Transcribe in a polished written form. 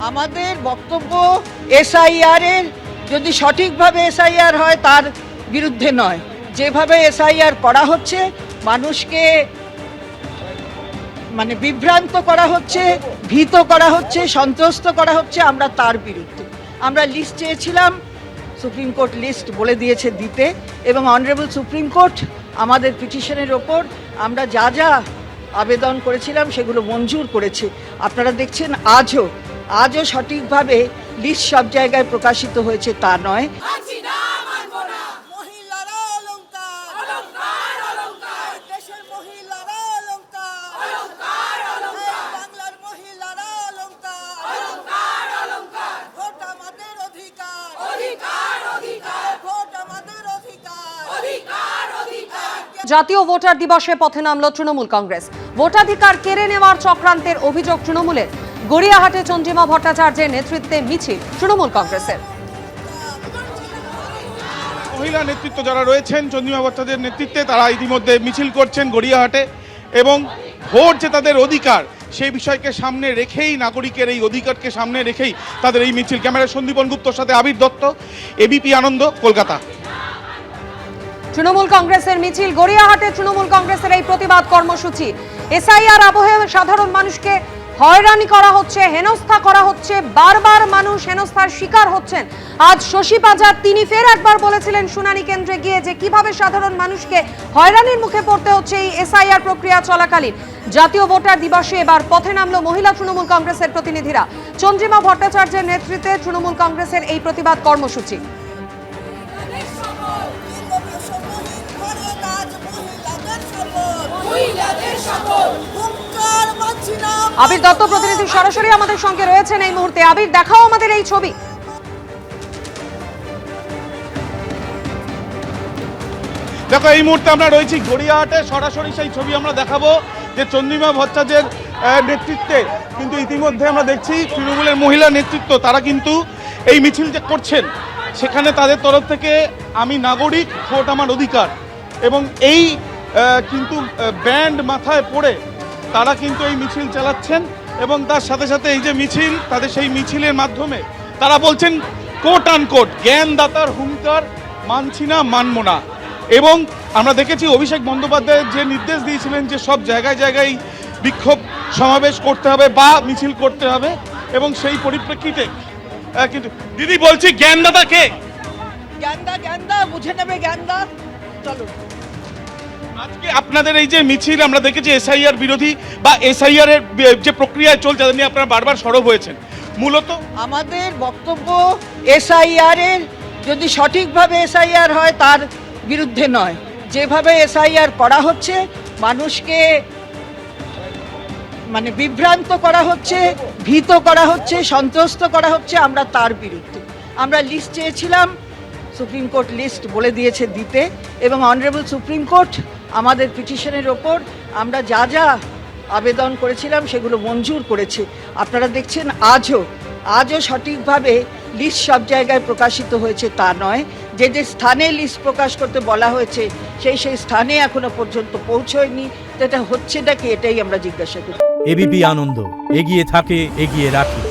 আমাদের বক্তব্য এসআইআর এর যদি সঠিকভাবে এসআইআর হয় তার বিরুদ্ধে নয়, যেভাবে এসআইআর করা হচ্ছে মানুষকে বিভ্রান্ত করা হচ্ছে, ভীত করা হচ্ছে, সন্ত্রস্ত করা হচ্ছে, আমরা তার বিরুদ্ধে। আমরা লিস্ট চেয়েছিলাম, সুপ্রিম কোর্ট লিস্ট বলে দিয়েছে দিতে, এবং অনারেবল সুপ্রিম কোর্ট আমাদের পিটিশনের ওপর আমরা যা যা আবেদন করেছিলাম সেগুলো মঞ্জুর করেছে। আপনারা দেখছেন আজও সঠিকভাবে লিস্ট সব জায়গায় প্রকাশিত হয়েছে তা নয়। জাতীয় ভোটার দিবসে পথে নামল তৃণমূল কংগ্রেস। ভোটাধিকার কেড়ে নেওয়ার চক্রান্তের অভিযোগ তৃণমূলের। গড়িয়াহাটে চন্দ্রিমা ভট্টাচার্যের নেতৃত্বে মিছিল তৃণমূল কংগ্রেসের। মহিলা নেতৃত্ব যারা রয়েছেন চন্দ্রিমা ভট্টাচার্যের নেতৃত্বে, তারা ইতিমধ্যে মিছিল করছেন গড়িয়াহাটে, এবং ভোট যে তাদের অধিকার সেই বিষয়কে সামনে রেখেই, নাগরিকের এই অধিকারকে সামনে রেখেই তাদের এই মিছিল। ক্যামেরায় সন্দীপন গুপ্তর সাথে আবির দত্ত, এবিপি আনন্দ, কলকাতা। তৃণমূল কংগ্রেসের মিছিল গড়িয়াহাটে। তৃণমূল কংগ্রেসের এই প্রতিবাদ কর্মসূচি। এসআইআর আবহে সাধারণ মানুষকে হয়রানি করা হচ্ছে, হেনস্থা করা হচ্ছে, বারবার মানুষ হেনস্থার শিকার হচ্ছেন। আজ শশী পাজার তিনি ফের একবার বলেছিলেন শুনানি কেন্দ্রে গিয়ে যে কিভাবে সাধারণ মানুষকে হয়রানির মুখে পড়তে হচ্ছে এই এসআইআর প্রক্রিয়া চলাকালীন। জাতীয় ভোটার দিবসে এবার পথে নামল মহিলা তৃণমূল কংগ্রেসের প্রতিনিধিরা। চন্দ্রিমা ভট্টাচার্যের নেতৃত্বে তৃণমূল কংগ্রেসের এই প্রতিবাদ কর্মসূচি। আবির দত্ত প্রতিনিধি সরাসরি আমাদের সঙ্গে রয়েছেন এই মুহূর্তে। আবির, দেখাও আমাদের এই ছবি। দেখো, এই মুহূর্তে আমরা রয়েছি গড়িয়াহাটে, সরাসরি সেই ছবি আমরা দেখাবো যে চন্দ্রিমা ভট্টাচার্যের নেতৃত্বে কিন্তু ইতিমধ্যে আমরা দেখছি তৃণমূলের মহিলা নেতৃত্ব তারা কিন্তু এই মিছিল যে করছেন সেখানে তাদের তরফ থেকে আমি নাগরিক, ভোট আমার অধিকার, এবং এই কিন্তু ব্যান্ড মাথায় পড়ে তারা কিন্তু এই মিছিল চালাচ্ছেন। এবং তার সাথে সাথে এই যে মিছিল, তাদের সেই মিছিলের মাধ্যমে তারা বলছেন কোট আনকোট জ্ঞানদাতার হুঙ্কার মানছি না, মানব না। এবং আমরা দেখেছি অভিষেক বন্দ্যোপাধ্যায় যে নির্দেশ দিয়েছিলেন যে সব জায়গায় জায়গায় বিক্ষোভ সমাবেশ করতে হবে বা মিছিল করতে হবে, এবং সেই পরিপ্রেক্ষিতে কিন্তু দিদি বলছি জ্ঞানদাতা কে? জ্ঞানদা বুঝে নেবে জ্ঞানদা। চলো, আজকে আপনাদের এই যে মিছিল আমরা দেখেছি এসআইআর বিরোধী বা এসআইআর এর যে প্রক্রিয়া চলছে তাদের নিয়ে আপনারা বারবার সরব হয়েছেন। মূলত আমাদের বক্তব্য এসআইআর এর যদি সঠিকভাবে এসআইআর হয় তার বিরুদ্ধে নয়, যেভাবে এসআইআর করা হচ্ছে মানুষকে বিভ্রান্ত করা হচ্ছে, ভীত করা হচ্ছে, সন্ত্রস্ত করা হচ্ছে, আমরা তার বিরুদ্ধে। আমরা লিস্ট চেয়েছিলাম, সুপ্রিম কোর্ট লিস্ট বলে দিয়েছে দিতে, এবং অনারেবল সুপ্রিম কোর্ট আমাদের পিটিশনের ওপর আমরা যা যা আবেদন করেছিলাম সেগুলো মঞ্জুর করেছে। আপনারা দেখছেন আজও সঠিকভাবে লিস্ট সব জায়গায় প্রকাশিত হয়েছে তা নয়, যে যে স্থানে লিস্ট প্রকাশ করতে বলা হয়েছে সেই স্থানে এখনো পর্যন্ত পৌঁছয়নি। তো এটা হচ্ছেটা কি, এটাই আমরা জিজ্ঞাসা করি। এবিপি আনন্দ, এগিয়ে থাকে, এগিয়ে রাখে।